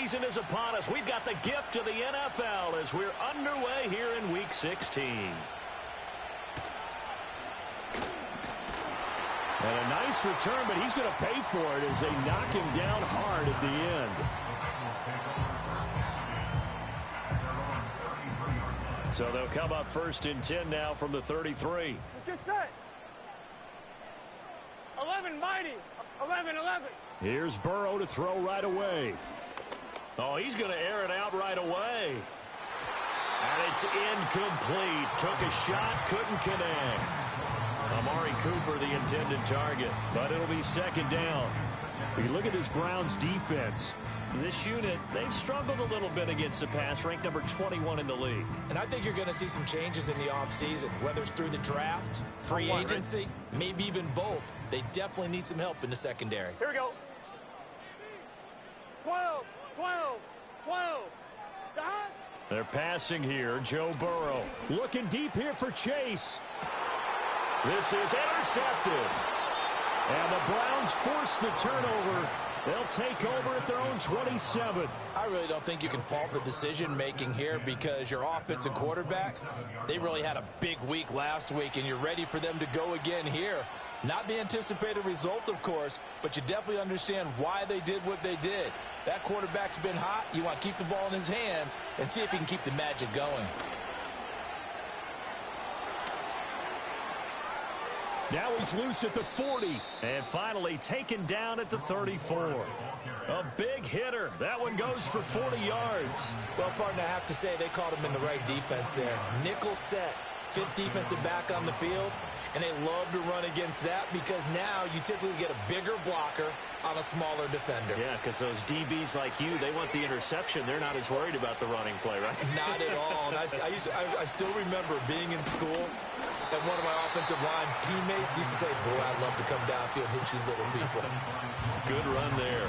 season is upon us. We've got the gift of the NFL as we're underway here in Week 16. And a nice return, but he's going to pay for it as they knock him down hard at the end. So they'll come up 1st and 10 now from the 33. Let's get set. 11, mighty. 11. Here's Burrow to throw right away. Oh, he's going to air it out right away. And it's incomplete. Took a shot, couldn't connect. Amari Cooper, the intended target, but it'll be 2nd down. You look at this Browns defense. This unit, they've struggled a little bit against the pass, ranked number 21 in the league. And I think you're going to see some changes in the offseason, whether it's through the draft, free agency, maybe even both. They definitely need some help in the secondary. Here we go. 12. Stop. They're passing here. Joe Burrow. Looking deep here for Chase. This is intercepted. And the Browns force the turnover. They'll take over at their own 27. I really don't think you can fault the decision-making here because your offense and quarterback, they really had a big week last week, and you're ready for them to go again here. Not the anticipated result, of course, but you definitely understand why they did what they did. That quarterback's been hot. You want to keep the ball in his hands and see if he can keep the magic going. Now he's loose at the 40. And finally taken down at the 34. A big hitter. That one goes for 40 yards. Well, partner, I have to say they called him in the right defense there. Nickel set, 5th defensive back on the field. And they love to run against that because now you typically get a bigger blocker on a smaller defender. Yeah, because those DBs like you, they want the interception. They're not as worried about the running play, right? Not at all. And I still remember being in school, and one of my offensive line teammates used to say, boy, I'd love to come downfield and hit you little people. Good run there.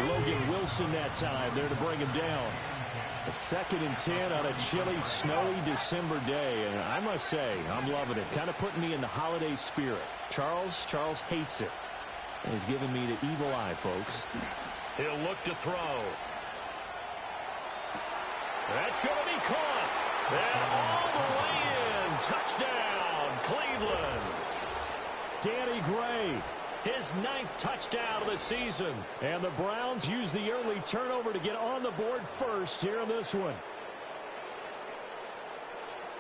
Logan Wilson that time there to bring him down. A 2nd and 10 on a chilly, snowy December day. And I must say, I'm loving it. Kind of putting me in the holiday spirit. Charles hates it. And he's giving me the evil eye, folks. He'll look to throw. That's going to be caught. And all the way in. Touchdown, Cleveland. Danny Gray. His 9th touchdown of the season. And the Browns use the early turnover to get on the board first here in this one.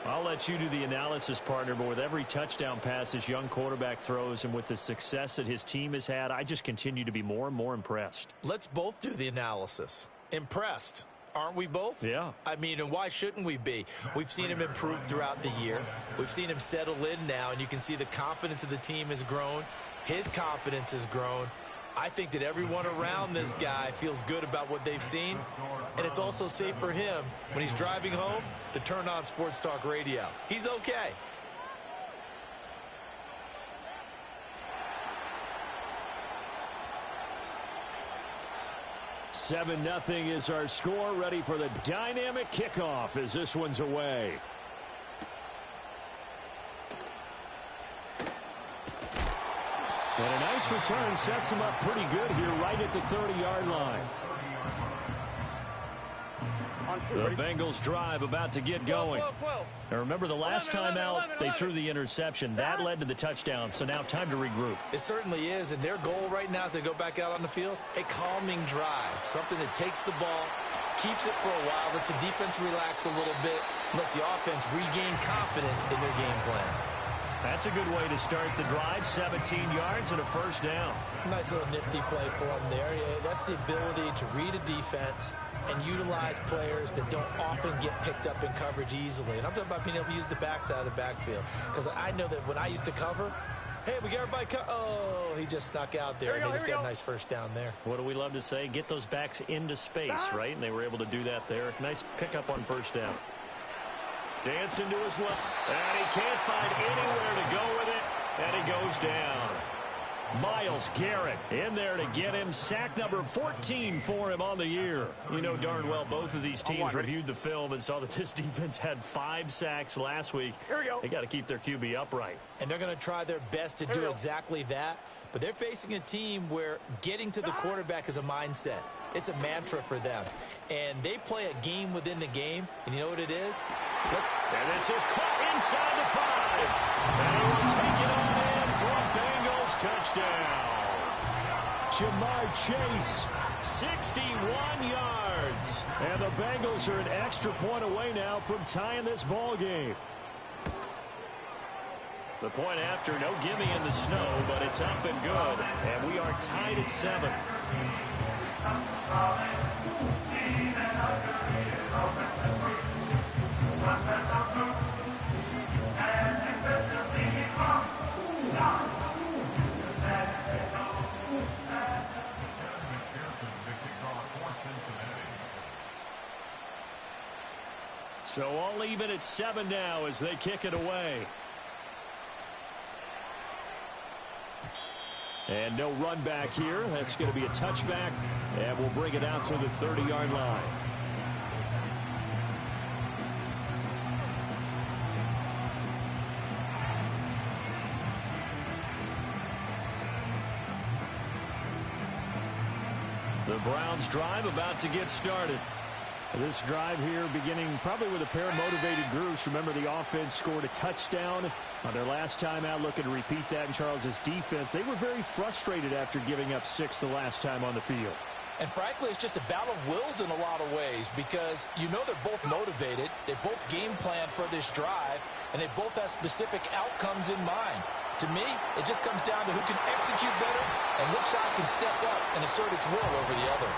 I'll let you do the analysis, partner, but with every touchdown pass this young quarterback throws and with the success that his team has had, I just continue to be more and more impressed. Let's both do the analysis. Impressed. Aren't we both? Yeah. I mean, and why shouldn't we be? We've seen him improve throughout the year. We've seen him settle in now, and you can see the confidence of the team has grown. His confidence has grown. I think that everyone around this guy feels good about what they've seen, and it's also safe for him when he's driving home to turn on Sports Talk Radio. He's okay. Seven 0 is our score. Ready for the dynamic kickoff as this one's away. And a nice return sets him up pretty good here right at the 30-yard line. The Bengals drive about to get going. Now remember the last time out they threw the interception. That led to the touchdown, so now time to regroup. It certainly is, and their goal right now as they go back out on the field, a calming drive, something that takes the ball, keeps it for a while, lets the defense relax a little bit, lets the offense regain confidence in their game plan. That's a good way to start the drive. 17 yards and a 1st down. Nice little nifty play for him there. Yeah, that's the ability to read a defense and utilize players that don't often get picked up in coverage easily. And I'm talking about being able to use the backside of the backfield. Because I know that when I used to cover, hey, we got everybody oh, he just snuck out there. And he just got a nice 1st down there. What do we love to say? Get those backs into space, right? And they were able to do that there. Nice pickup on 1st down. Dancing to his left, and he can't find anywhere to go with it, and he goes down. Myles Garrett in there to get him. Sack number 14 for him on the year. You know darn well both of these teams reviewed the film and saw that this defense had 5 sacks last week. Here we go. They got to keep their QB upright. And they're going to try their best to do exactly that. but they're facing a team where getting to the quarterback is a mindset. It's a mantra for them. And they play a game within the game, and you know what it is? And this is caught inside the 5. And he will take it on in for a Bengals touchdown. Jamar Chase, 61 yards. and the Bengals are an extra point away now from tying this ball game. The point after, no gimme in the snow, but it's up and good. And we are tied at 7. So all even at 7 now as they kick it away. And no run back here. That's going to be a touchback, and we'll bring it out to the 30-yard line. The Browns drive about to get started. This drive here beginning probably with a pair of motivated groups. Remember, the offense scored a touchdown on their last time out. Looking to repeat that in Charles's defense. They were very frustrated after giving up 6 the last time on the field. And frankly, it's just a battle of wills in a lot of ways because you know they're both motivated. They both game plan for this drive, and they both have specific outcomes in mind. To me, it just comes down to who can execute better and which side can step up and assert its will over the other.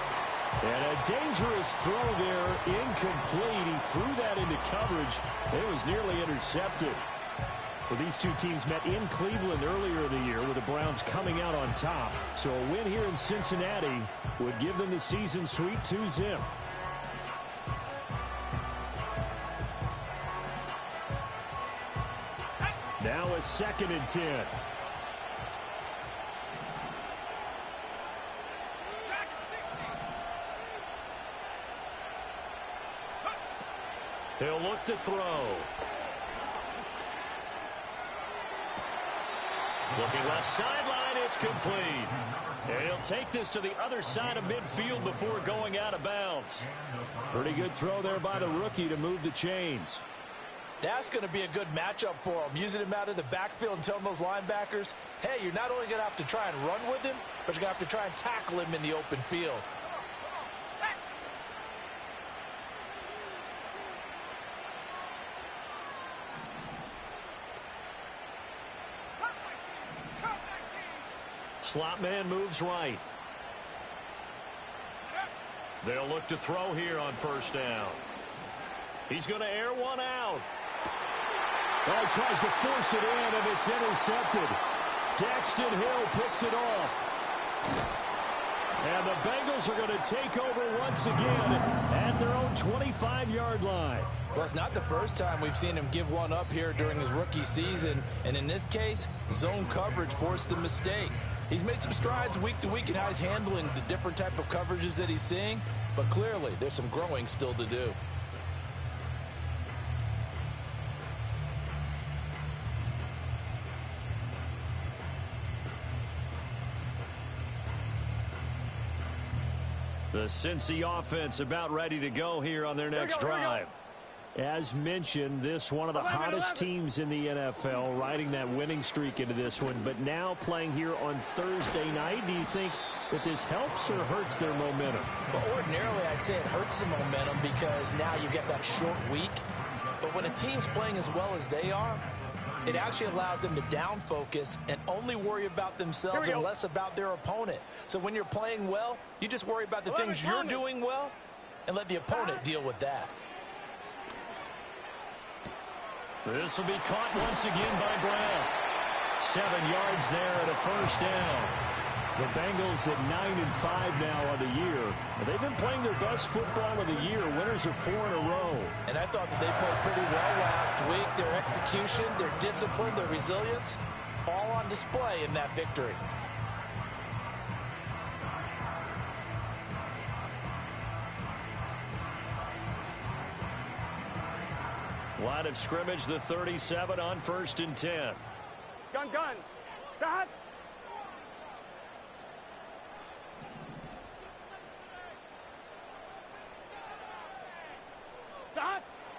And a dangerous throw there, incomplete. He threw that into coverage. It was nearly intercepted. Well, these two teams met in Cleveland earlier in the year with the Browns coming out on top. So a win here in Cincinnati would give them the season sweep 2-0. Now a 2nd and 10. He'll look to throw. Looking left sideline, it's complete. And he'll take this to the other side of midfield before going out of bounds. Pretty good throw there by the rookie to move the chains. That's going to be a good matchup for him, using him out of the backfield and telling those linebackers, hey, you're not only going to have to try and run with him, but you're going to have to try and tackle him in the open field. Slot man moves right. They'll look to throw here on 1st down. He's going to air one out. Well, he tries to force it in, and it's intercepted. Daxton Hill picks it off. And the Bengals are going to take over once again at their own 25-yard line. Well, it's not the first time we've seen him give one up here during his rookie season. And in this case, zone coverage forced the mistake. He's made some strides week to week in how he's handling the different type of coverages that he's seeing. But clearly, there's some growing still to do. The Cincy offense about ready to go here on their next drive. As mentioned, this one of the hottest teams in the NFL, riding that winning streak into this one, but now playing here on Thursday night. Do you think that this helps or hurts their momentum? Well, ordinarily, I'd say it hurts the momentum because now you get that short week. But when a team's playing as well as they are, it actually allows them to down focus and only worry about themselves and less about their opponent. So when you're playing well, you just worry about the things you're doing well and let the opponent deal with that. This will be caught once again by Brown. 7 yards there and a 1st down. The Bengals at 9-5 now on the year. They've been playing their best football of the year. Winners are 4 in a row. And I thought that they played pretty well last week. Their execution, their discipline, their resilience, all on display in that victory. Line of scrimmage, the 37 on 1st and 10. Gun. Stop.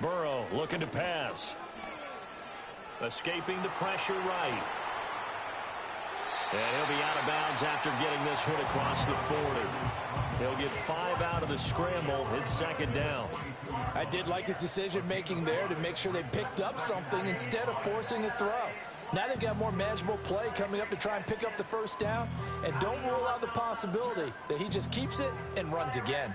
Burrow looking to pass. Escaping the pressure right. And he'll be out of bounds after getting this one across the 40. He'll get 5 out of the scramble. It's second down. I did like his decision-making there to make sure they picked up something instead of forcing a throw. Now they've got more manageable play coming up to try and pick up the first down. And don't rule out the possibility that he just keeps it and runs again.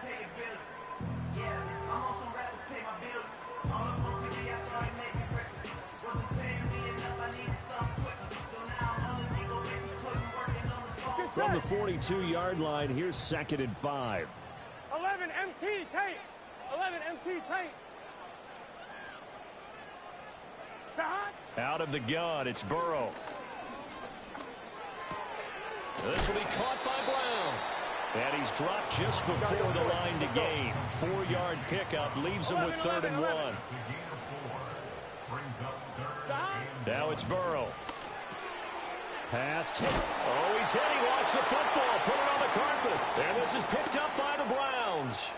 From the 42-yard line, here's 2nd and 5. 11 MT tape. 11 MT tape. Out of the gun, it's Burrow. This will be caught by Brown. And he's dropped just before the line to gain. 4-yard pickup leaves him with 3rd and 1. Now it's Burrow. Pass. Oh, he's hit. He lost the football. Put it on the carpet. And this is picked up by the Browns.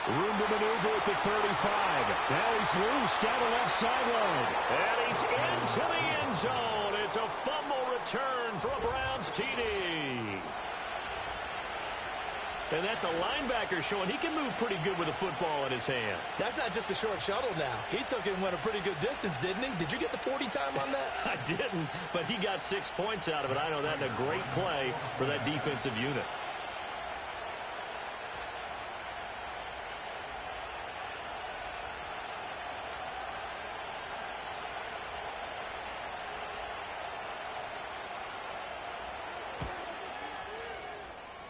Room to maneuver at the 35. Now he's loose down the left sideline. And he's into the end zone. It's a fumble return for a Browns TD. And that's a linebacker showing he can move pretty good with a football in his hand. That's not just a short shuttle now. He took it and went a pretty good distance, didn't he? Did you get the 40 time on that? I didn't, but he got 6 points out of it. I know that's a great play for that defensive unit.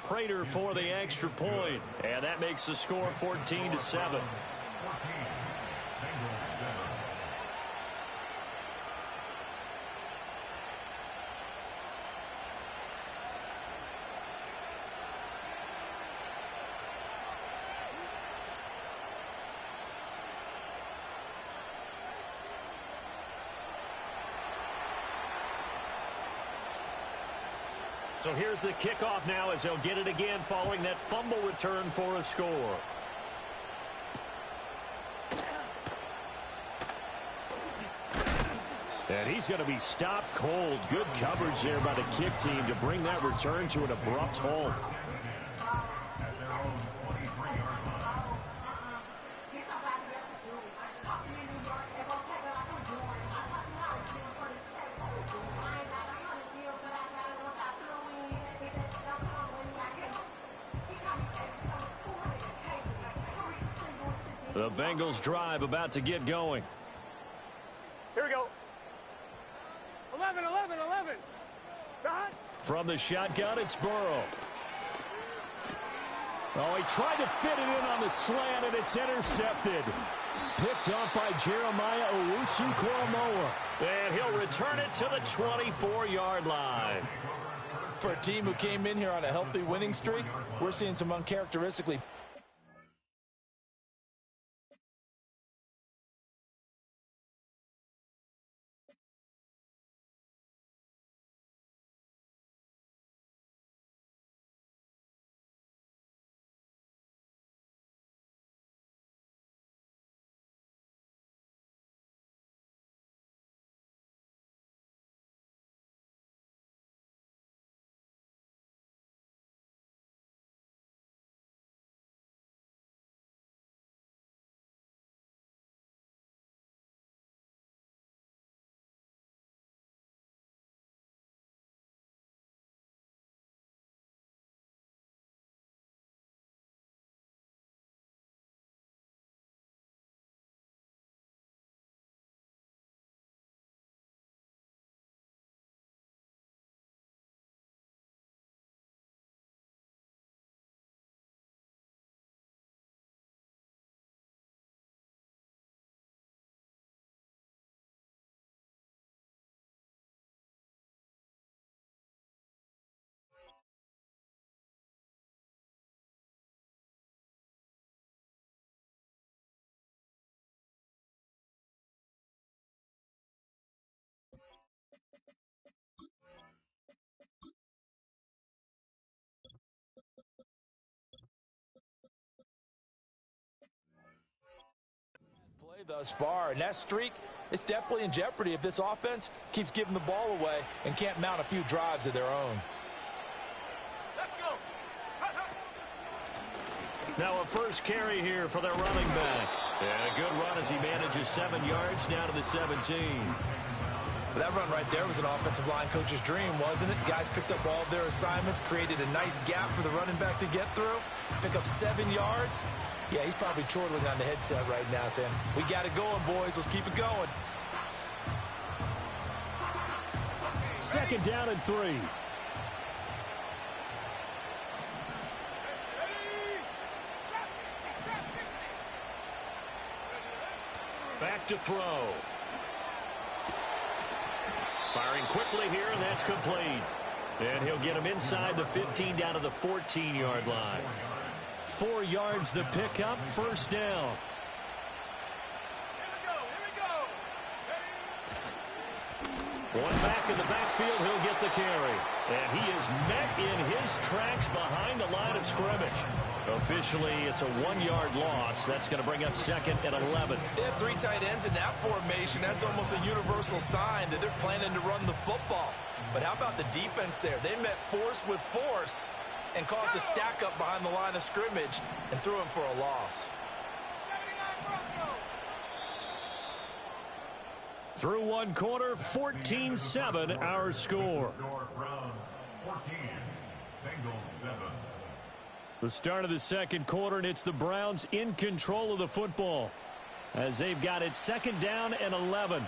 Prater for the extra point, and that makes the score 14-7. So here's the kickoff now as they'll get it again following that fumble return for a score. And he's going to be stopped cold. Good coverage there by the kick team to bring that return to an abrupt halt. The Bengals drive about to get going. Here we go. 11, 11, 11. Shot. From the shotgun, it's Burrow. Oh, he tried to fit it in on the slant, and it's intercepted. Picked up by Jeremiah Owusu-Koramoah. And he'll return it to the 24-yard line. For a team who came in here on a healthy winning streak, we're seeing some uncharacteristically thus far, and that streak is definitely in jeopardy if this offense keeps giving the ball away and can't mount a few drives of their own. Let's go. Now a first carry here for their running back. And a good run as he manages 7 yards down to the 17. That run right there was an offensive line coach's dream, wasn't it? Guys picked up all of their assignments, created a nice gap for the running back to get through, pick up 7 yards. Yeah, he's probably chortling on the headset right now saying, we got it going, boys. Let's keep it going. 2nd down and 3. Back to throw. Firing quickly here, and that's complete. And he'll get him inside the 15 down to the 14-yard line. 4 yards the pickup, first down. One back in the backfield, he'll get the carry. And he is met in his tracks behind the line of scrimmage. Officially, it's a 1-yard loss. That's going to bring up 2nd and 11. They have 3 tight ends in that formation. That's almost a universal sign that they're planning to run the football. But how about the defense there? They met force with force and caused a stack up behind the line of scrimmage and threw him for a loss. Through one quarter, 14-7 our score. The start of the second quarter, and it's the Browns in control of the football as they've got it 2nd down and 11.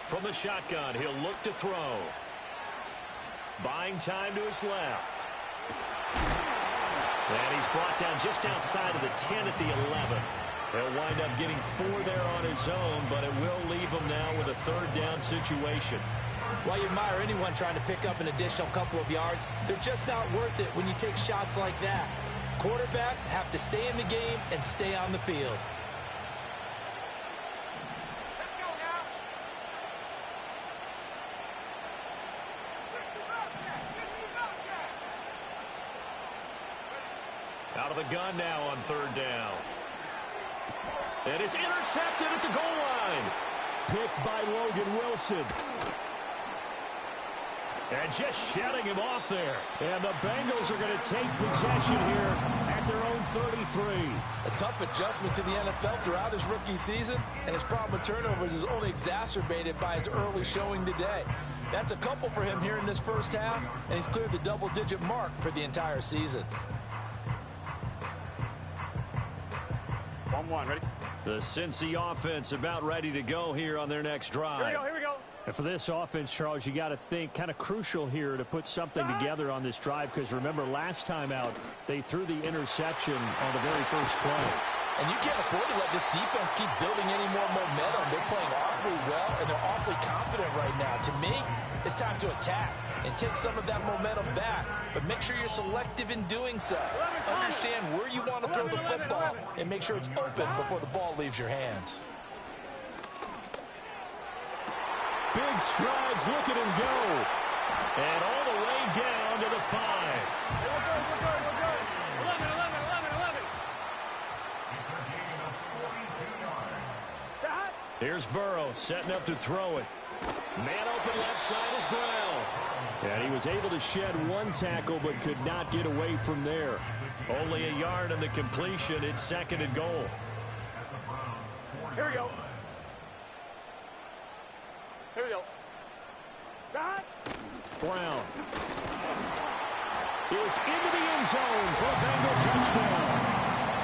From the shotgun, he'll look to throw. Buying time to his left. And he's brought down just outside of the 10 at the 11. He'll wind up getting 4 there on his own, but it will leave him now with a 3rd down situation. While you admire anyone trying to pick up an additional couple of yards, they're just not worth it when you take shots like that. Quarterbacks have to stay in the game and stay on the field. Out of the gun now on 3rd down. And it's intercepted at the goal line. Picked by Logan Wilson. And just shutting him off there. And the Bengals are going to take possession here at their own 33. A tough adjustment to the NFL throughout his rookie season, and his problem with turnovers is only exacerbated by his early showing today. That's a couple for him here in this first half, and he's cleared the double-digit mark for the entire season. 1-1, ready? The Cincy offense about ready to go here on their next drive. Here we go. And for this offense, Charles, you got to think kind of crucial here to put something together on this drive, because remember last time out they threw the interception on the very first play. And you can't afford to let this defense keep building any more momentum. They're playing awfully well, and they're awfully confident right now. To me, it's time to attack and take some of that momentum back, but make sure you're selective in doing so. Understand where you want to throw the football and make sure it's open before the ball leaves your hands. Big strides, look at him go. And all the way down to the 5. We're good. 11. Here's Burrow setting up to throw it. Man open left side is Brown. And he was able to shed 1 tackle but could not get away from there. Only a yard on the completion. It's 2nd and goal. Here we go. Brown is into the end zone for a Bengal touchdown.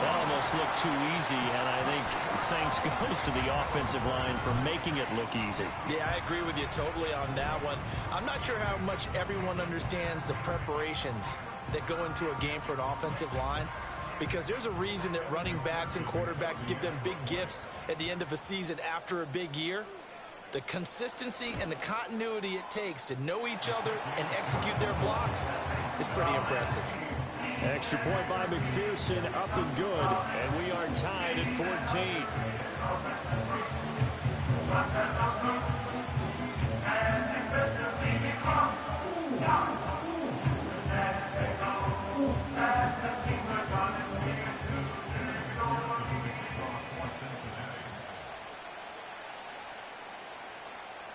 That almost looked too easy, and I think thanks goes to the offensive line for making it look easy. Yeah, I agree with you totally on that one. I'm not sure how much everyone understands the preparations that go into a game for an offensive line, because there's a reason that running backs and quarterbacks give them big gifts at the end of a season after a big year. The consistency and the continuity it takes to know each other and execute their blocks is pretty impressive. Extra point by McPherson, up and good, and we are tied at 14.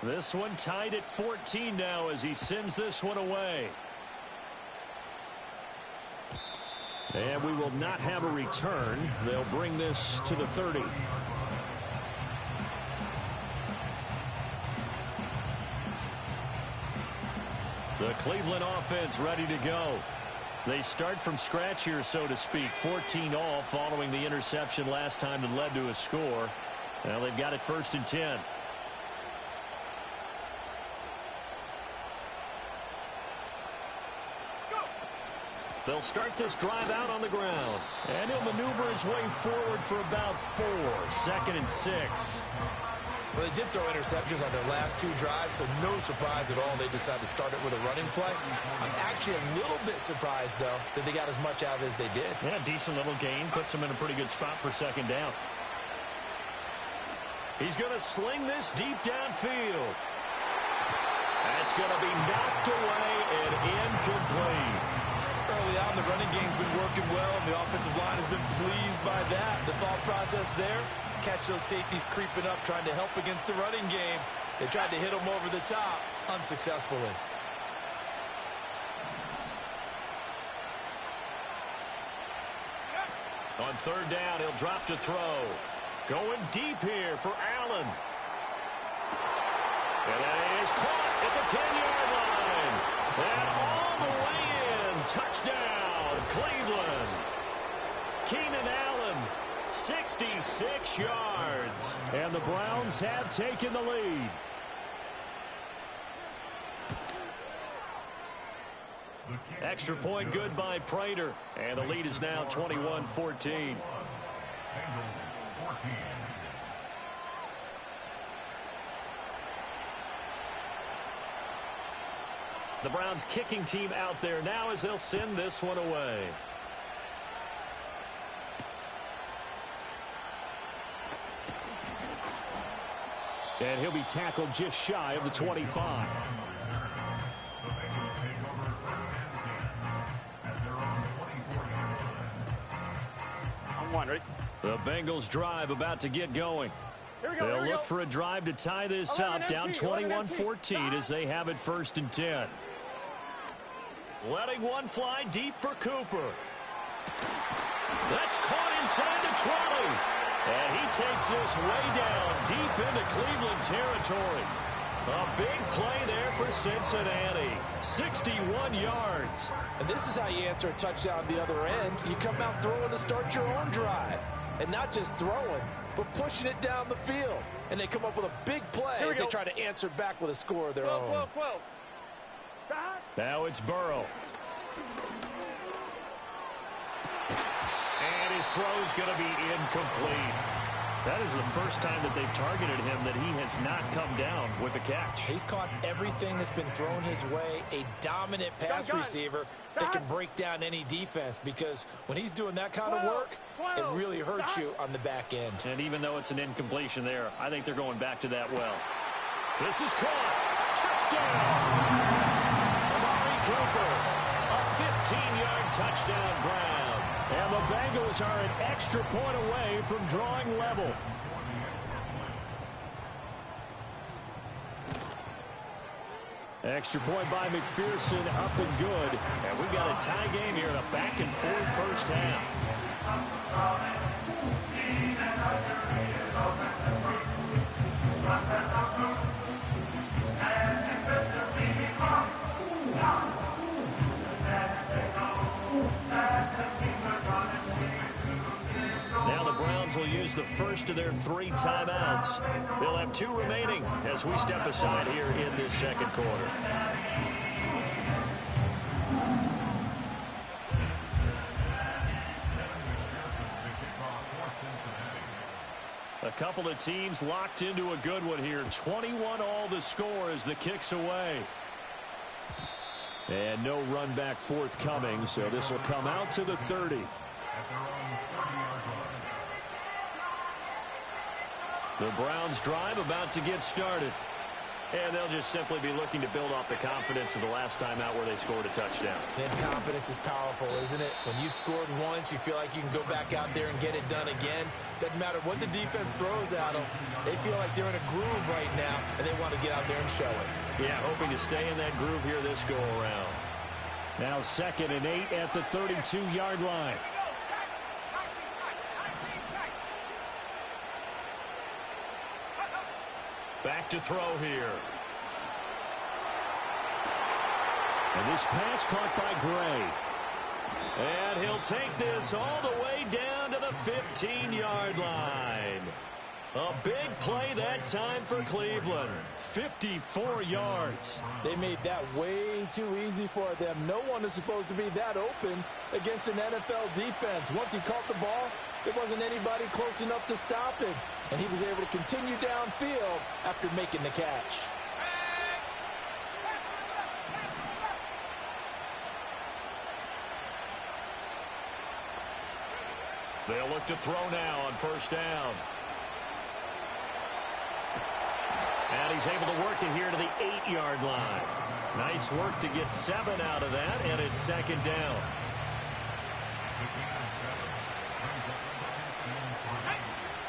This one tied at 14 now as he sends this one away. And we will not have a return. They'll bring this to the 30. The Cleveland offense ready to go. They start from scratch here, so to speak. 14 all following the interception last time that led to a score. Now they've got it 1st and 10. They'll start this drive out on the ground. And he'll maneuver his way forward for about 4. 2nd and 6. Well, they did throw interceptions on their last 2 drives, so no surprise at all they decided to start it with a running play. I'm actually a little bit surprised, though, that they got as much out of it as they did. Yeah, decent little gain. Puts them in a pretty good spot for 2nd down. He's going to sling this deep downfield. That's going to be knocked away and incomplete. Early on, the running game's been working well, and the offensive line has been pleased by that. The thought process there, catch those safeties creeping up, trying to help against the running game. They tried to hit them over the top, unsuccessfully. On 3rd down, he'll drop to throw. Going deep here for Allen. And that is caught at the 10-yard line. And all the way in. Touchdown, Cleveland. Keenan Allen, 66 yards. And the Browns have taken the lead. Extra point good by Prater. And the lead is now 21-14. The Browns kicking team out there now as they'll send this one away. And he'll be tackled just shy of the 25. I'm one, ready? The Bengals drive about to get going. Here we go, They'll look for a drive to tie this up, down 21-14 as they have it 1st and 10. Letting one fly deep for Cooper. That's caught inside the 20. And he takes this way down deep into Cleveland territory. A big play there for Cincinnati. 61 yards. And this is how you answer a touchdown the other end. You come out throwing to start your own drive. And not just throwing, but pushing it down the field. And they come up with a big play as they try to answer back with a score of their own. 12. Now it's Burrow. And his throw's going to be incomplete. That is the first time that they've targeted him that he has not come down with a catch. He's caught everything that's been thrown his way. A dominant pass receiver that can break down any defense, because when he's doing that kind of work, it really hurts you on the back end. And even though it's an incompletion there, I think they're going back to that well. This is caught. Touchdown! Cooper, a 15-yard touchdown grab. And the Bengals are an extra point away from drawing level. Extra point by McPherson, up and good. And we got a tie game here in a back-and-forth first half. Now the Browns will use the first of their 3 timeouts. They'll have 2 remaining as we step aside here in this second quarter. A couple of teams locked into a good one here. 21 all the score as the kick's away. And no run back forthcoming, so this will come out to the 30. The Browns drive about to get started. And they'll just simply be looking to build off the confidence of the last time out where they scored a touchdown. And confidence is powerful, isn't it? When you scored once, you feel like you can go back out there and get it done again. Doesn't matter what the defense throws at them. They feel like they're in a groove right now, and they want to get out there and show it. Yeah, hoping to stay in that groove here this go-around. Now 2nd and 8 at the 32-yard line. Back to throw here. And this pass caught by Gray. And he'll take this all the way down to the 15-yard line. A big play that time for Cleveland. 54 yards. They made that way too easy for them. No one is supposed to be that open against an NFL defense. Once he caught the ball, there wasn't anybody close enough to stop him. And he was able to continue downfield after making the catch. They'll look to throw now on first down. And he's able to work it here to the 8-yard line. Nice work to get 7 out of that, and it's 2nd down.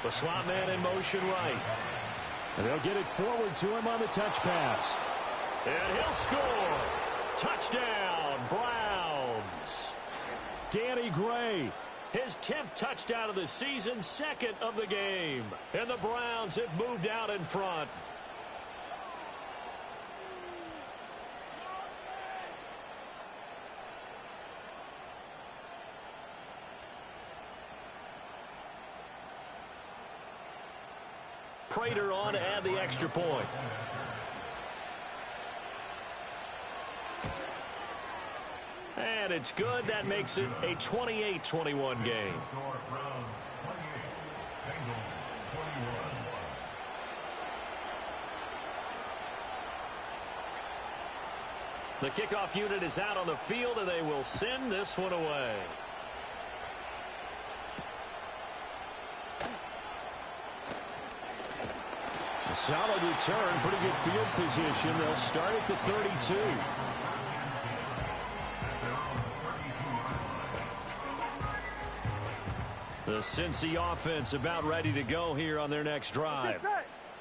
The slot man in motion right. And they'll get it forward to him on the touch pass. And he'll score. Touchdown, Browns. Danny Gray. His 10th touchdown of the season, 2nd of the game. And the Browns have moved out in front. Prater on to add the extra point. And it's good. That makes it a 28-21 game. The kickoff unit is out on the field, and they will send this one away. A solid return, pretty good field position. They'll start at the 32. The Cincy offense about ready to go here on their next drive.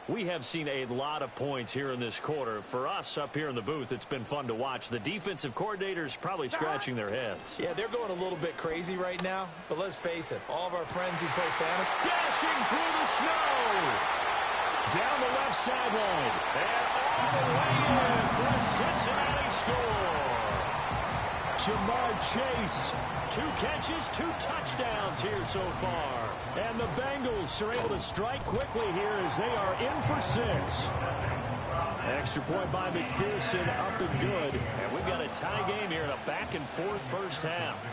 We have seen a lot of points here in this quarter. For us up here in the booth, it's been fun to watch. The defensive coordinators probably scratching their heads. Yeah, they're going a little bit crazy right now. But let's face it, all of our friends who play fantasy, Dashing through the snow. Down the left sideline. And all the way in for a Cincinnati score. Jamar Chase. 2 catches, 2 touchdowns here so far. And the Bengals are able to strike quickly here as they are in for 6. Extra point by McPherson, up and good. And we've got a tie game here in a back-and-forth first half.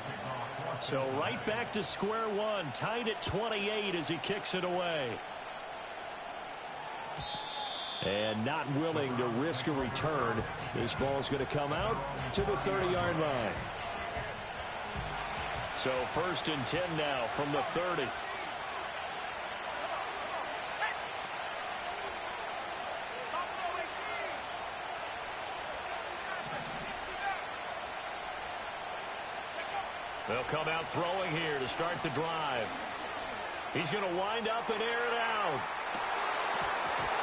So right back to square one, tied at 28 as he kicks it away. And not willing to risk a return. This ball's going to come out to the 30-yard line. So 1st and 10 now from the 30. They'll come out throwing here to start the drive. He's going to wind up and air it out.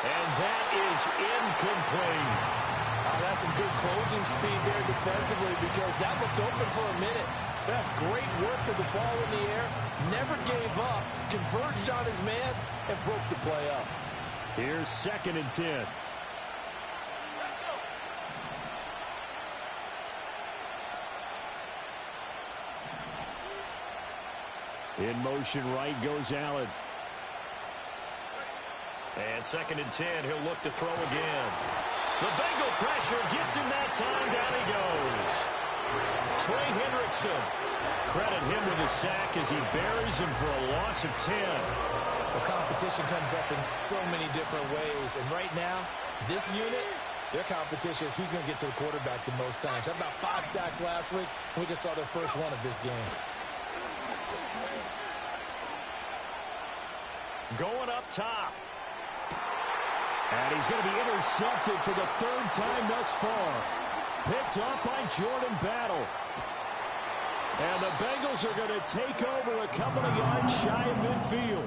And that is incomplete. That's some good closing speed there defensively because that looked open for a minute. That's great work with the ball in the air. Never gave up. Converged on his man and broke the play up. Here's 2nd and 10. In motion right goes Allen. And 2nd and 10, he'll look to throw again. The Bengal pressure gets him that time. Down he goes. Trey Hendrickson. Credit him with a sack as he buries him for a loss of 10. the competition comes up in so many different ways. And right now, this unit, Their competition is who's going to get to the quarterback the most times. Had about 5 sacks last week. We just saw their first one of this game. Going up top. And he's going to be intercepted for the 3rd time thus far. Picked up by Jordan Battle. And the Bengals are going to take over a couple of yards shy of midfield.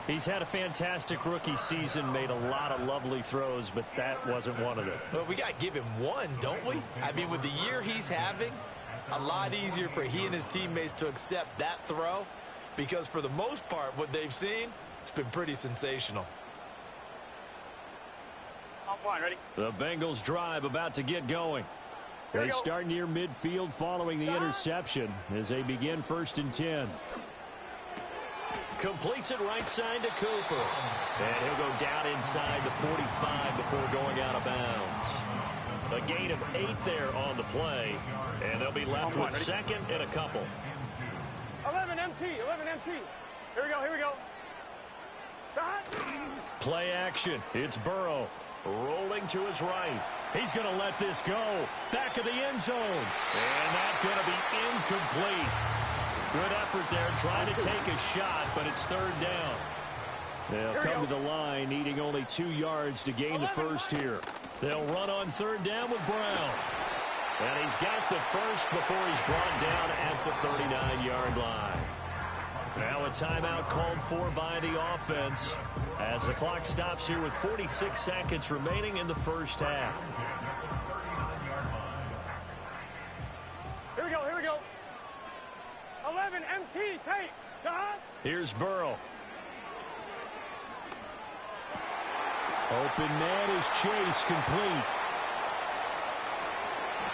He's had a fantastic rookie season, made a lot of lovely throws, but that wasn't one of them. Well, we got to give him one, don't we? I mean, with the year he's having, a lot easier for he and his teammates to accept that throw because for the most part, what they've seen, it's been pretty sensational. On point, ready? The Bengals drive about to get going. They start near midfield following the interception as they begin 1st and 10. Completes it right side to Cooper. And he'll go down inside the 45 before going out of bounds. A gain of 8 there on the play. And they'll be left with 2nd and a couple. 11 MT, 11 MT. Here we go, here we go. Play action. It's Burrow. Rolling to his right. He's going to let this go. Back of the end zone. And that's going to be incomplete. Good effort there trying to take a shot, but it's 3rd down. They'll come to the line, needing only 2 yards to gain the first here. They'll run on 3rd down with Brown. And he's got the first before he's brought down at the 39-yard line. Now a timeout called for by the offense as the clock stops here with 46 seconds remaining in the first half. Here we go, here we go. 11 MT, take. Here's Burrow. Open man is Chase, complete.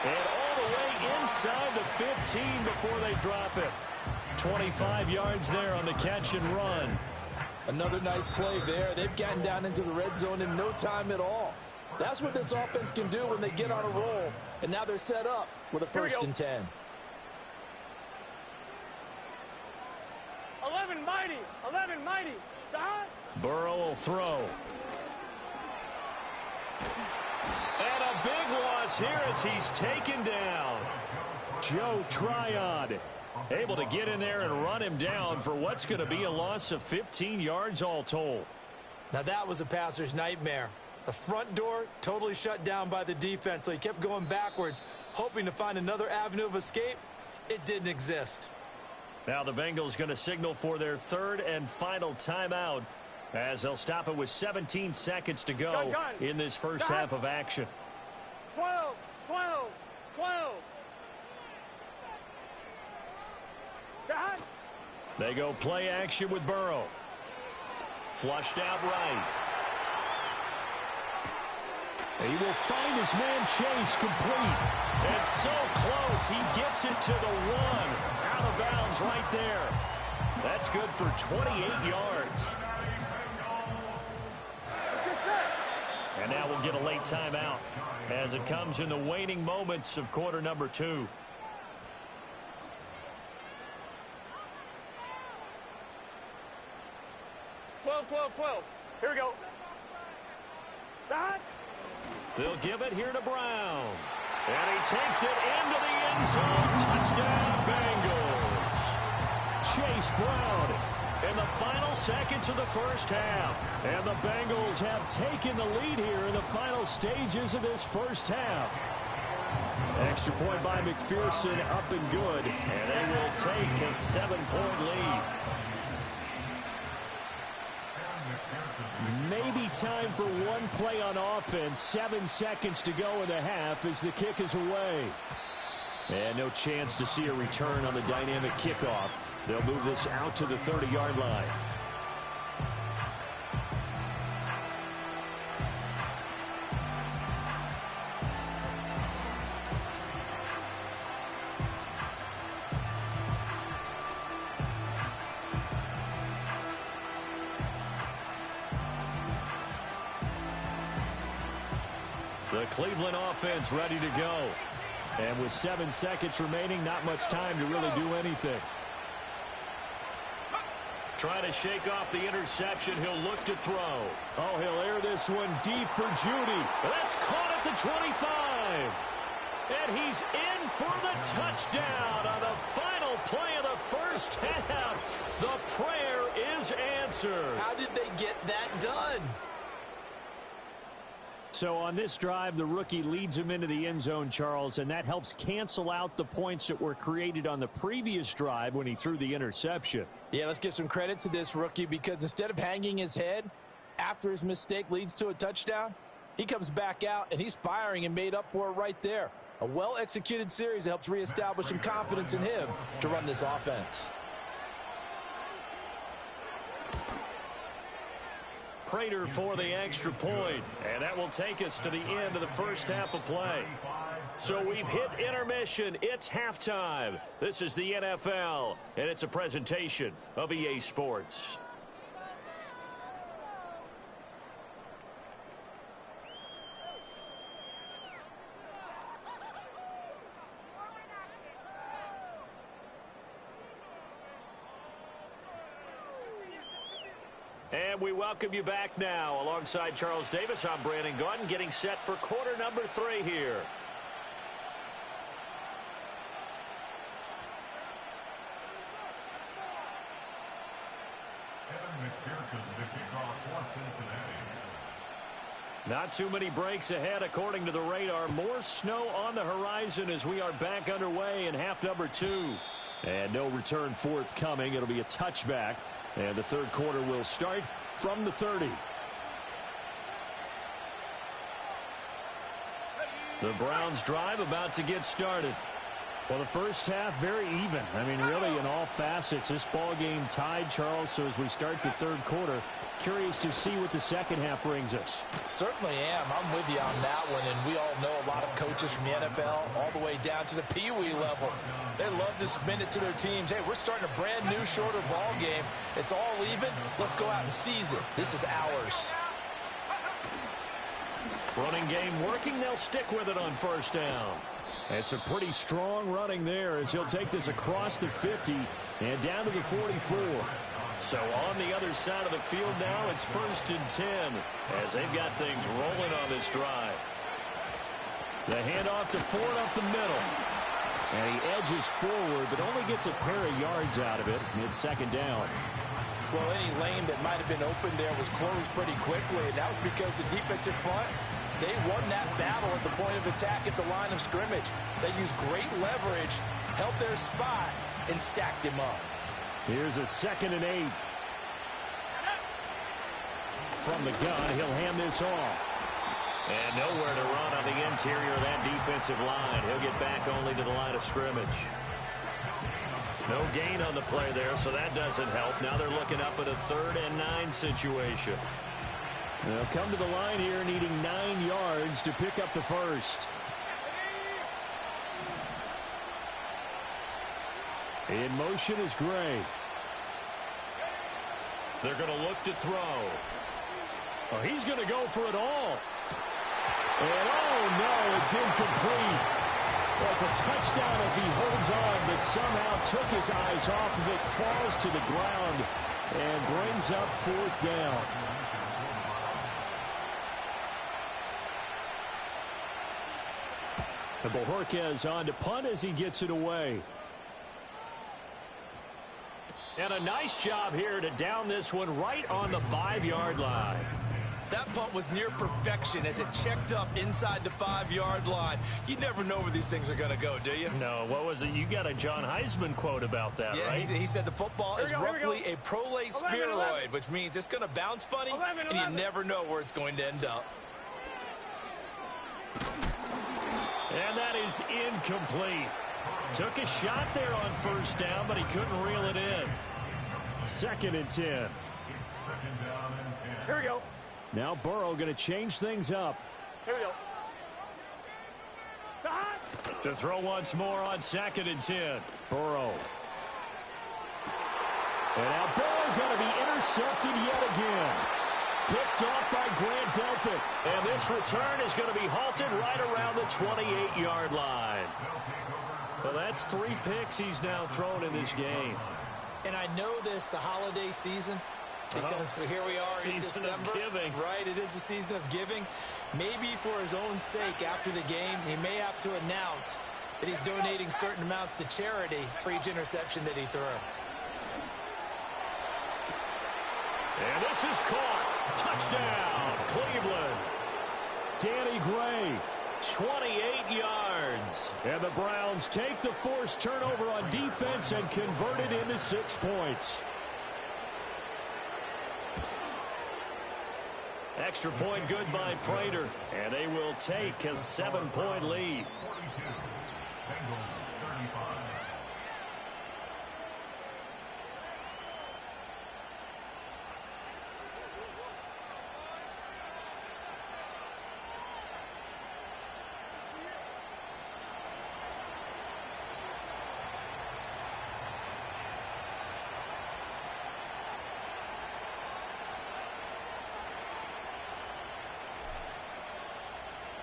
And all the way inside the 15 before they drop it. 25 yards there on the catch and run. Another nice play there. They've gotten down into the red zone in no time at all. That's what this offense can do when they get on a roll. And now they're set up with a 1st and 10. 11 mighty, 11 mighty. Burrow will throw. And a big loss here as he's taken down. Joe Tryon able to get in there and run him down for what's going to be a loss of 15 yards all told. Now that was a passer's nightmare. The front door totally shut down by the defense, so he kept going backwards, hoping to find another avenue of escape. It didn't exist. Now the Bengals going to signal for their 3rd and final timeout as they'll stop it with 17 seconds to go in this first half of action. 12, 12, 12. They go play action with Burrow. Flushed out right. He will find his man Chase, complete. It's so close. He gets it to the 1. Out of bounds right there. That's good for 28 yards. And now we'll get a late timeout as it comes in the waning moments of quarter number 2. Here we go. They'll give it here to Brown. And he takes it into the end zone. Touchdown, Bengals. Chase Brown In the final seconds of the first half. And the Bengals have taken the lead here in the final stages of this first half. Extra point by McPherson, up and good. And they will take a 7-point lead. Maybe time for one play on offense. 7 seconds to go in the half as the kick is away. And no chance to see a return on the dynamic kickoff. They'll move this out to the 30-yard line. The Cleveland offense ready to go. And with 7 seconds remaining, not much time to really do anything. Trying to shake off the interception. He'll look to throw. Oh, he'll air this one deep for Judy. That's caught at the 25. And he's in for the touchdown on the final play of the first half. The prayer is answered. How did they get that done? So on this drive, the rookie leads him into the end zone, Charles, and that helps cancel out the points that were created on the previous drive when he threw the interception. Yeah, let's give some credit to this rookie because instead of hanging his head after his mistake leads to a touchdown, he comes back out and he's firing and made up for it right there. A well-executed series that helps reestablish some confidence in him to run this offense. Prater for the extra point, and that will take us to the end of the first half of play. So we've hit intermission. It's halftime. This is the NFL, and it's a presentation of EA Sports. And we welcome you back now. Alongside Charles Davis, I'm Brandon Gaudin, getting set for quarter number 3 here. Not too many breaks ahead according to the radar. More snow on the horizon as we are back underway in half number 2. And no return forthcoming. It'll be a touchback. And the third quarter will start from the 30. The Browns drive about to get started. Well, the first half, very even. I mean, really, in all facets, this ball game tied, Charles. So as we start the third quarter, curious to see what the second half brings us. Certainly am. I'm with you on that one. And we all know a lot of coaches from the NFL all the way down to the Pee-wee level. They love to spin it to their teams. Hey, we're starting a brand new, shorter ball game. It's all even. Let's go out and seize it. This is ours. Running game working. They'll stick with it on first down. It's a pretty strong running there as he'll take this across the 50 and down to the 44. So on the other side of the field now, it's 1st and 10 as they've got things rolling on this drive. The handoff to Ford up the middle. And he edges forward, but only gets a pair of yards out of it. It's second down. Well, any lane that might have been open there was closed pretty quickly, and that was because the defensive front, they won that battle at the point of attack at the line of scrimmage. They used great leverage, held their spot, and stacked him up. Here's a 2nd and 8. From the gun, he'll hand this off. And nowhere to run on the interior of that defensive line. He'll get back only to the line of scrimmage. No gain on the play there, so that doesn't help. Now they're looking up at a 3rd and 9 situation. They'll come to the line here needing 9 yards to pick up the first. In motion is Gray. They're going to look to throw. Oh, he's going to go for it all. And oh no, it's incomplete. Well, it's a touchdown if he holds on, but somehow took his eyes off of it, falls to the ground, and brings up 4th down. And Bojorquez on to punt as he gets it away. And a nice job here to down this one right on the 5-yard line. That punt was near perfection as it checked up inside the 5-yard line. You never know where these things are going to go, do you? No, what was it? You got a John Heisman quote about that, right? He said the football is roughly a prolate spheroid, which means it's going to bounce funny, and you never know where it's going to end up. And that is incomplete. Took a shot there on first down, but he couldn't reel it in. 2nd and 10. Here we go. Now Burrow going to change things up. Here we go. To throw once more on 2nd and 10. Burrow. And now Burrow going to be intercepted yet again. Picked off by Grant Delpit. And this return is going to be halted right around the 28-yard line. Well, that's 3 picks he's now thrown in this game. And I know this, the holiday season, because here we are in December. Giving. Right, it is the season of giving. Maybe for his own sake after the game, he may have to announce that he's donating certain amounts to charity for each interception that he threw. And this is caught. Touchdown, Cleveland. Danny Gray. 28 yards. And the Browns take the forced turnover on defense and convert it into 6 points. Extra point good by Prater. And they will take a 7-point lead.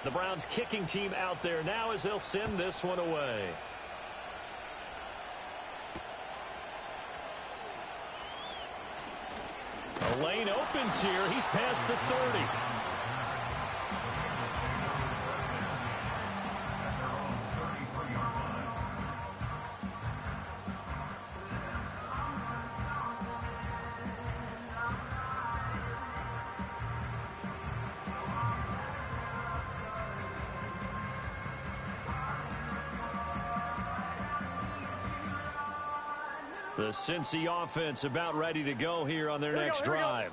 The Browns kicking team out there now as they'll send this one away. A lane opens here. He's past the 30. The Cincy offense about ready to go here on their next drive.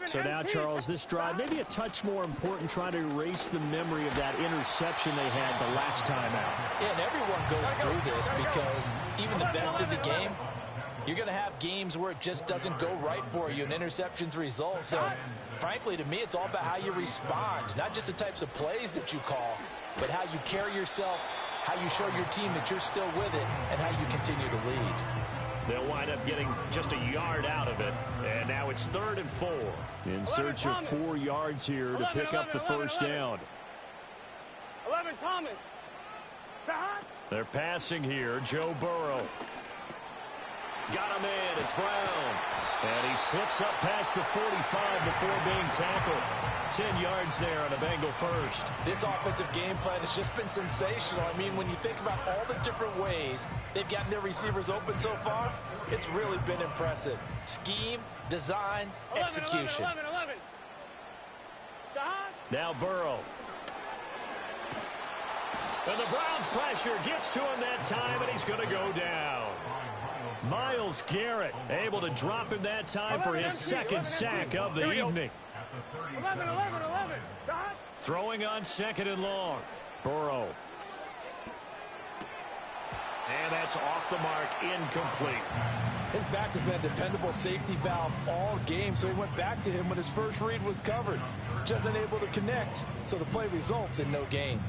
So now, Charles, this drive maybe a touch more important, trying to erase the memory of that interception they had the last time out. Yeah, and everyone goes through this because even the best in the game, you're going to have games where it just doesn't go right for you and interceptions result. So, frankly, to me, it's all about how you respond, not just the types of plays that you call, but how you carry yourself, how you show your team that you're still with it, and how you continue to lead. They'll wind up getting just a yard out of it. And now it's 3rd and 4. In search of 4 yards here to pick up the first down. 11 Thomas. They're passing here. Joe Burrow. Got him in. It's Brown. And he slips up past the 45 before being tackled. 10 yards there on a Bengal first. This offensive game plan has just been sensational. I mean, when you think about all the different ways they've gotten their receivers open so far, it's really been impressive. Scheme, design, 11, execution. 11. Now Burrow. And the Browns pressure gets to him that time, and he's going to go down. Myles Garrett able to drop him that time for his second sack of the evening. 11. Throwing on 2nd and long. Burrow. And that's off the mark, incomplete. His back has been a dependable safety valve all game, so he went back to him when his first read was covered. Just unable to connect, so the play results in no gain.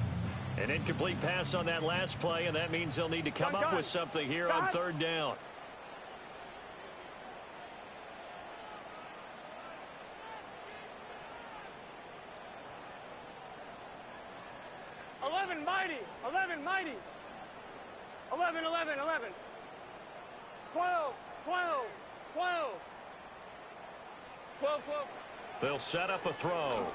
An incomplete pass on that last play, and that means they'll need to come up with something here on 3rd down. Mighty. 11. 12. 12. They'll set up a throw.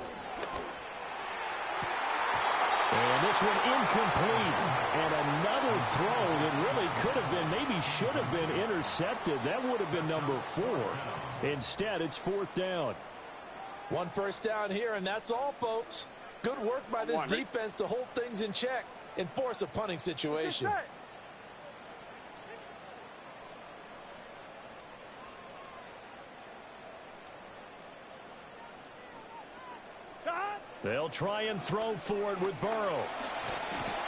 And this one incomplete. And another throw that really could have been, maybe should have been intercepted. That would have been number 4. Instead, it's 4th down. 1 first down here, and that's all, folks. Good work by this defense to hold things in check and force a punting situation. They'll try and throw forward with Burrow.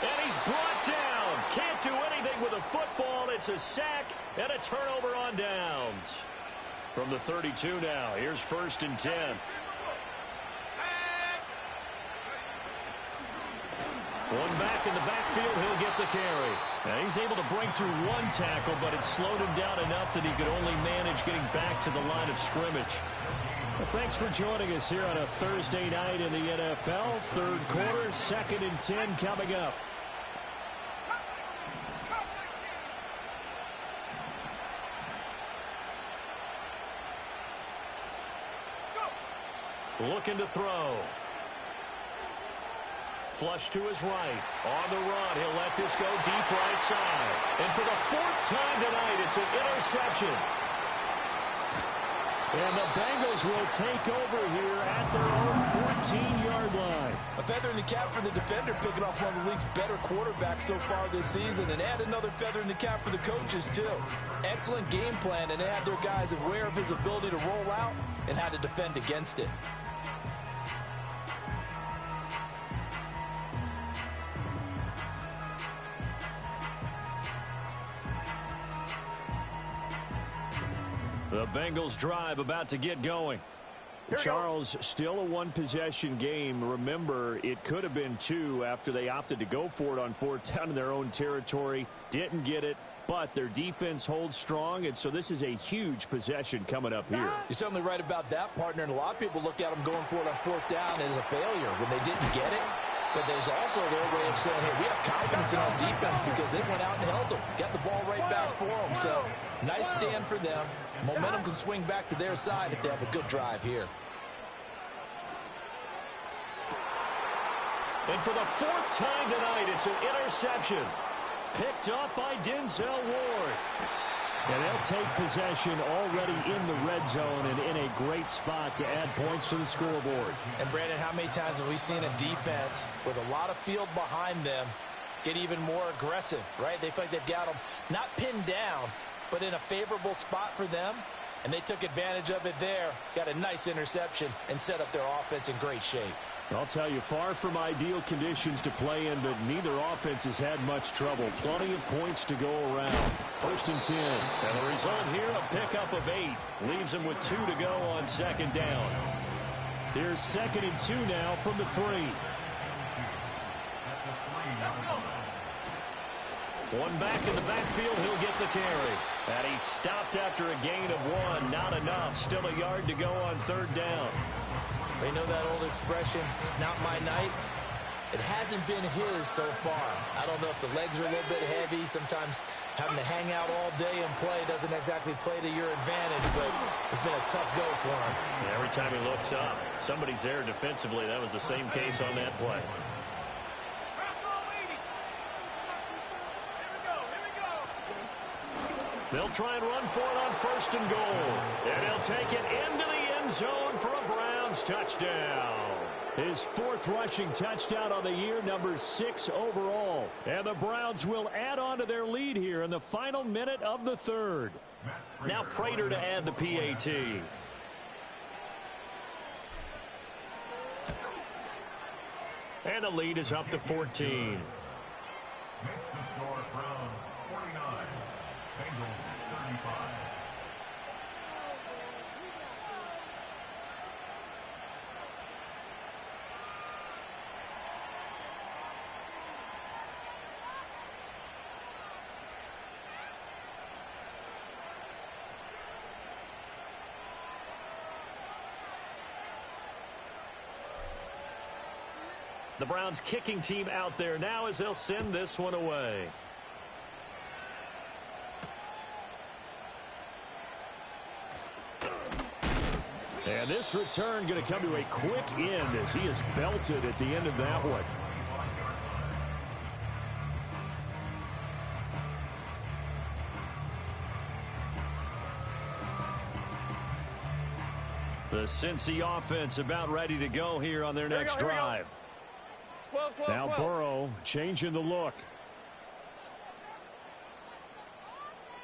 And he's brought down. Can't do anything with a football. It's a sack and a turnover on downs. From the 32 now, here's 1st and 10. One back in the backfield, he'll get the carry. Now he's able to break through 1 tackle, but it slowed him down enough that he could only manage getting back to the line of scrimmage. Well, thanks for joining us here on a Thursday night in the NFL. 3rd quarter, 2nd and 10 coming up. looking to throw. Flush to his right. On the run. He'll let this go deep right side. And for the 4th time tonight, it's an interception. And the Bengals will take over here at their own 14-yard line. A feather in the cap for the defender, picking off one of the league's better quarterbacks so far this season, and add another feather in the cap for the coaches, too. Excellent game plan, and they had their guys aware of his ability to roll out and how to defend against it. The Bengals drive about to get going. Charles, still a one-possession game. Remember, it could have been 2 after they opted to go for it on 4th down in their own territory. Didn't get it, but their defense holds strong, and so this is a huge possession coming up here. You're certainly right about that, partner, and a lot of people look at them going for it on 4th down as a failure when they didn't get it. But there's also their way of saying, hey, we have confidence in our defense because they went out and held them, got the ball right back for them. So nice stand for them. Momentum can swing back to their side if they have a good drive here. And for the 4th time tonight, it's an interception. Picked up by Denzel Ward. And they'll take possession already in the red zone and in a great spot to add points to the scoreboard. And, Brandon, how many times have we seen a defense with a lot of field behind them get even more aggressive, right? They feel like they've got them not pinned down, but in a favorable spot for them, and they took advantage of it there, got a nice interception, and set up their offense in great shape. I'll tell you, far from ideal conditions to play in, but neither offense has had much trouble. Plenty of points to go around. 1st and 10. And the result here, a pickup of 8. Leaves them with 2 to go on 2nd down. Here's 2nd and 2 now from the 3. One back in the backfield, he'll get the carry. And he stopped after a gain of 1. Not enough. Still a yard to go on 3rd down. They know that old expression, it's not my night. It hasn't been his so far. I don't know if the legs are a little bit heavy. Sometimes having to hang out all day and play doesn't exactly play to your advantage, but it's been a tough go for him. And every time he looks up, somebody's there defensively. That was the same case on that play. They'll try and run for it on 1st and goal. And he'll take it into the end zone for a Browns touchdown. His 4th rushing touchdown on the year, number 6 overall. And the Browns will add on to their lead here in the final minute of the 3rd. Now Prater to add the PAT. And the lead is up to 14. Makes the score Browns 49, Bengals 35. The Browns kicking team out there now as they'll send this one away. And this return going to come to a quick end as he is belted at the end of that one. The Cincy offense about ready to go here on their next drive. 12, 12, Now 12. Burrow changing the look.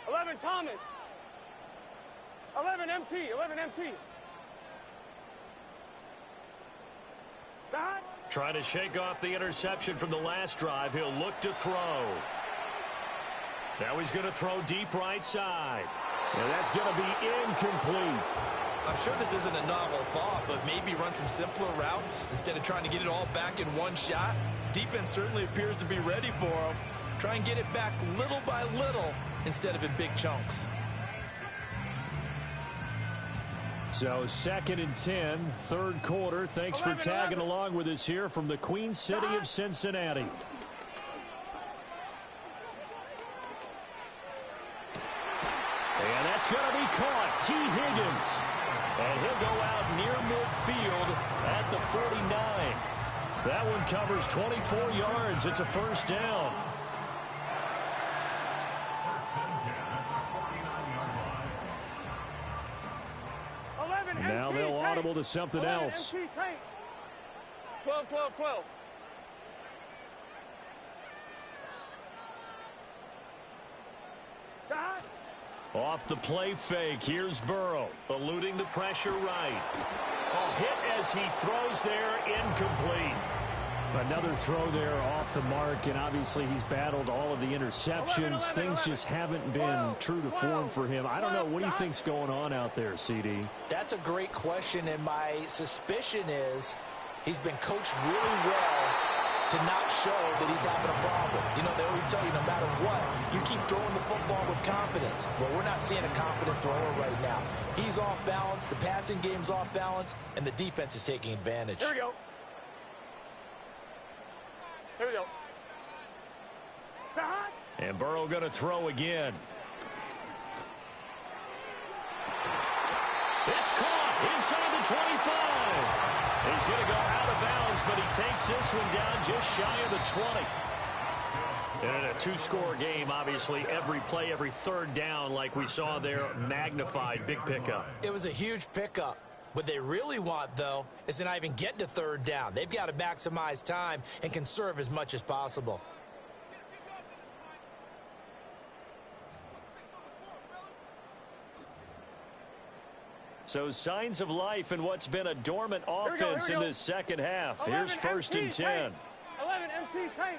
11 Thomas. 11 MT. 11 MT. Side. Trying to shake off the interception from the last drive. He'll look to throw. Now he's going to throw deep right side. And that's going to be incomplete. I'm sure this isn't a novel thought, but maybe run some simpler routes instead of trying to get it all back in one shot. Defense certainly appears to be ready for him. Try and get it back little by little instead of in big chunks. So 2nd and 10, 3rd quarter. Thanks for tagging along with us here from the Queen City of Cincinnati. And that's going to be caught. T. Higgins. And he'll go out near midfield one covers 24 yards. It's a first down. And now they'll audible to something else. 12, 12, 12. Off the play fake, here's Burrow, eluding the pressure right. A hit as he throws there, incomplete. Another throw there off the mark, and obviously he's battled all of the interceptions. Things just haven't been true to form for him. I don't know, what do you think's going on out there, CD? That's a great question, and my suspicion is he's been coached really well to not show that he's having a problem. You know, they always tell you no matter what, you keep throwing the football with confidence. Well, we're not seeing a confident thrower right now. He's off balance, the passing game's off balance, and the defense is taking advantage. Here we go. Here we go. And Burrow going to throw again. It's caught inside the 25. He's going to go out of bounds, but he takes this one down just shy of the 20. And in a two-score game, obviously, every play, every third down, like we saw there, magnified, big pickup. It was a huge pickup. What they really want, though, is to not even get to third down. They've got to maximize time and conserve as much as possible. So signs of life in what's been a dormant offense in this second half. Here's first and 10. 11 MT tank.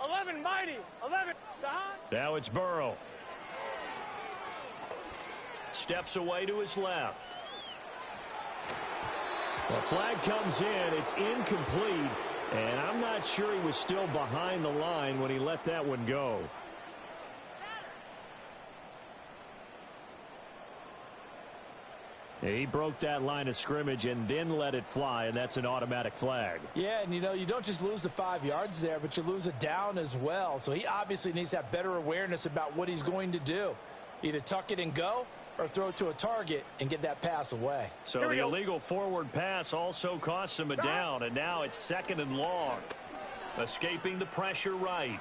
11 mighty. 11. Now it's Burrow. Steps away to his left. The flag comes in. It's incomplete. And I'm not sure he was still behind the line when he let that one go. He broke that line of scrimmage and then let it fly, and that's an automatic flag. Yeah, and you know, you don't just lose the 5 yards there, but you lose a down as well. So he obviously needs to have better awareness about what he's going to do. Either tuck it and go or throw it to a target and get that pass away. So the illegal forward pass also costs him a down, and now it's second and long. Escaping the pressure right.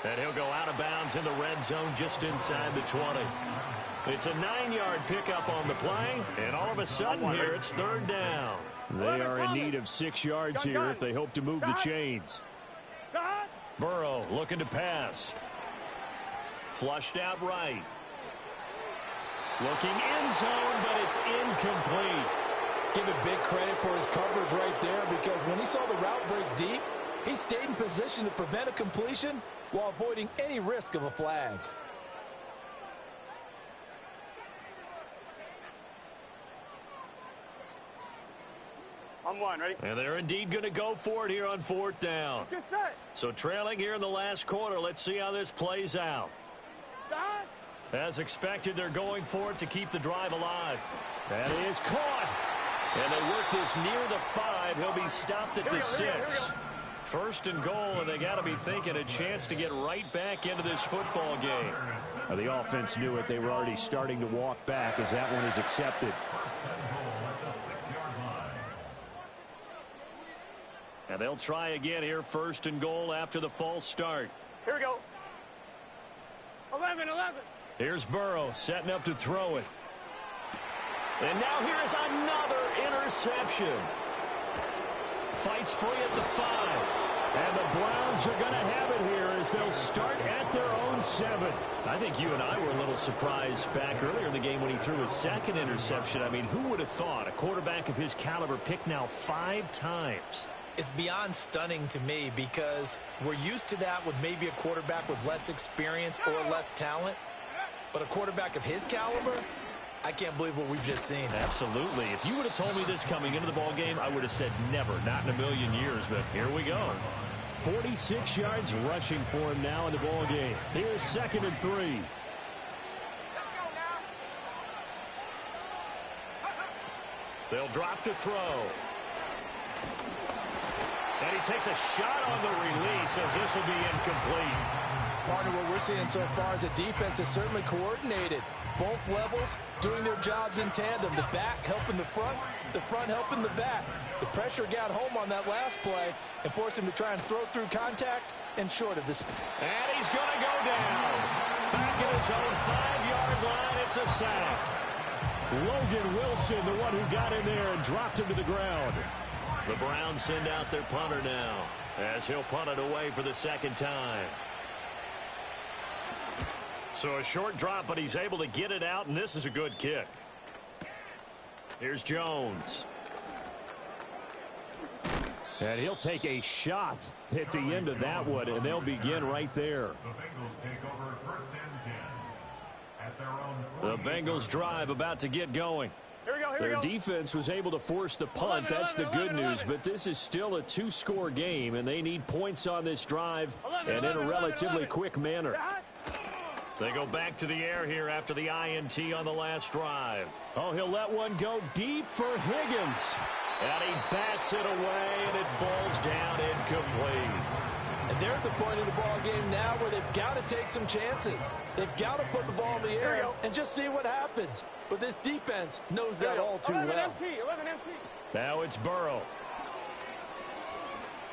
And he'll go out of bounds in the red zone just inside the 20. It's a 9-yard pickup on the play, and all of a sudden here it's third down. They are in need of 6 yards here if they hope to move the chains. Burrow looking to pass. Flushed out right. Looking end zone, but it's incomplete. Give it big credit for his coverage right there, because when he saw the route break deep, he stayed in position to prevent a completion while avoiding any risk of a flag. On one, ready? And they're indeed going to go for it here on fourth down. Get set. So trailing here in the last quarter, let's see how this plays out. As expected, they're going for it to keep the drive alive. That is caught. And they work this near the 5. He'll be stopped at the 6. First and goal, and they got to be thinking a chance to get right back into this football game. Now, the offense knew it. They were already starting to walk back as that one is accepted. And they'll try again here, first and goal after the false start. Here we go. 11, 11. Here's Burrow setting up to throw it. And now here is another interception. Fights free at the 5. And the Browns are going to have it here as they'll start at their own 7. I think you and I were a little surprised back earlier in the game when he threw his second interception. I mean, who would have thought a quarterback of his caliber picked now 5 times? It's beyond stunning to me because we're used to that with maybe a quarterback with less experience or less talent. But a quarterback of his caliber, I can't believe what we've just seen. Absolutely. If you would have told me this coming into the ball game, I would have said never, not in a million years. But here we go. 46 yards rushing for him now in the ball game. Here's second and 3. They'll drop to throw. And he takes a shot on the release as this will be incomplete. partner, what we're seeing so far is the defense is certainly coordinated. Both levels doing their jobs in tandem. The back helping the front helping the back. The pressure got home on that last play and forced him to try and throw through contact and short of this. And he's going to go down. Back at his own 5-yard line, it's a sack. Logan Wilson, the one who got in there and dropped him to the ground. The Browns send out their punter now, as he'll punt it away for the second time. So a short drop, but he's able to get it out, and this is a good kick. Here's Jones. And he'll take a shot at the end of that one, and they'll begin right there. The Bengals take over 1st and 10 at their own. The Bengals drive about to get going. Here we go, here we Their go. defense was able to force the punt. That's the good news, but this is still a 2-score game, and they need points on this drive and in a relatively quick manner. They go back to the air here after the INT on the last drive. Oh, he'll let one go deep for Higgins. And he bats it away, and it falls down incomplete. And they're at the point of the ball game now where they've got to take some chances. They've got to put the ball in the air and just see what happens. But this defense knows that all too 11 well. MT, 11 MT. Now it's Burrow.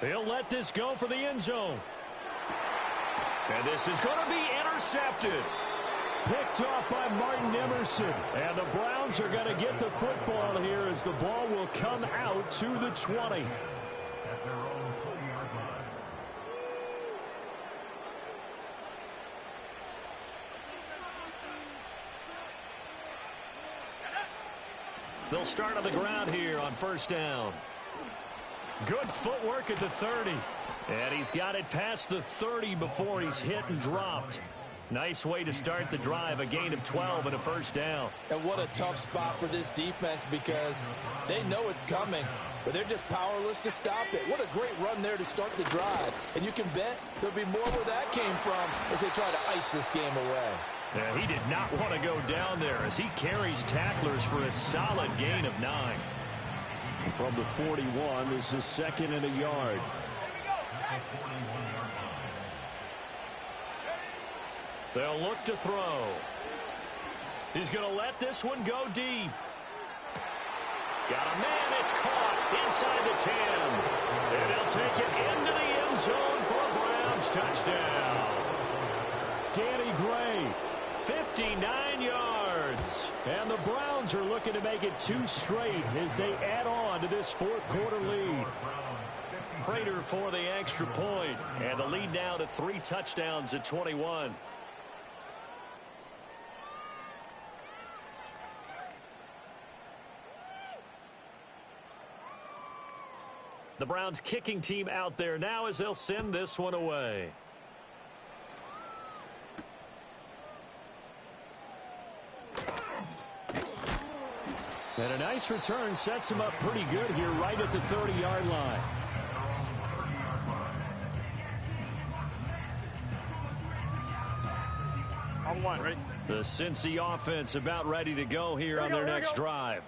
He'll let this go for the end zone. And this is going to be intercepted. Picked off by Martin Emerson. And the Browns are going to get the football here as the ball will come out to the 20. At their own 20-yard line. They'll start on the ground here on 1st down. Good footwork at the 30. And he's got it past the 30 before he's hit and dropped. Nice way to start the drive, a gain of 12 and a 1st down. And what a tough spot for this defense because they know it's coming, but they're just powerless to stop it. What a great run there to start the drive. And you can bet there'll be more where that came from as they try to ice this game away. Yeah, he did not want to go down there as he carries tacklers for a solid gain of 9. And from the 41, this is 2nd and a yard. They'll look to throw. He's going to let this one go deep. Got a man. It's caught inside the 10. And he'll take it into the end zone for a Browns touchdown. Danny Gray, 59 yards. and the Browns are looking to make it 2 straight as they add on to this 4th quarter lead. Prater for the extra point, and the lead now to 3 touchdowns at 21. The Browns kicking team out there now as they'll send this one away. And a nice return sets him up pretty good here right at the 30-yard line. On 1, ready? The Cincy offense about ready to go here on their next drive.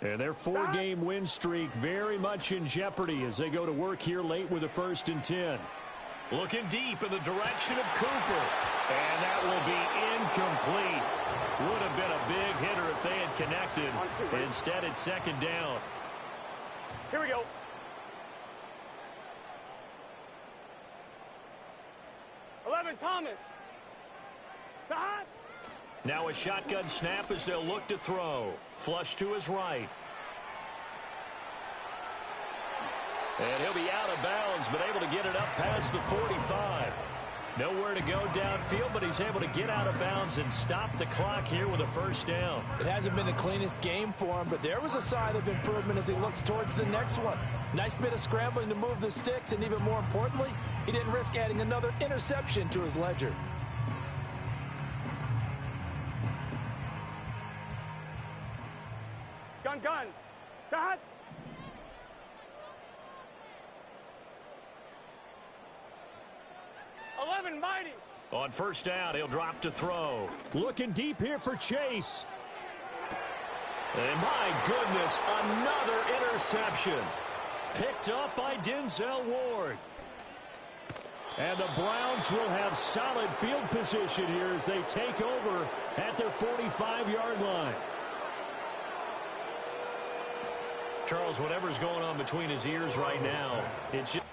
And their 4-game win streak very much in jeopardy as they go to work here late with a 1st and 10. Looking deep in the direction of Cooper. And that will be incomplete. Would have been a big hitter if they had connected. Instead, it's 2nd down. Here we go. Thomas. Now a shotgun snap as they'll look to throw. Flush to his right. And he'll be out of bounds, but able to get it up past the 45. Nowhere to go downfield, but he's able to get out of bounds and stop the clock here with a 1st down. It hasn't been the cleanest game for him, but there was a sign of improvement as he looks towards the next one. Nice bit of scrambling to move the sticks, and even more importantly, he didn't risk adding another interception to his ledger. Gun. Dad. Mighty. On 1st down, he'll drop to throw. Looking deep here for Chase. And my goodness, another interception. Picked up by Denzel Ward. And the Browns will have solid field position here as they take over at their 45-yard line. Charles, whatever's going on between his ears right now, it's just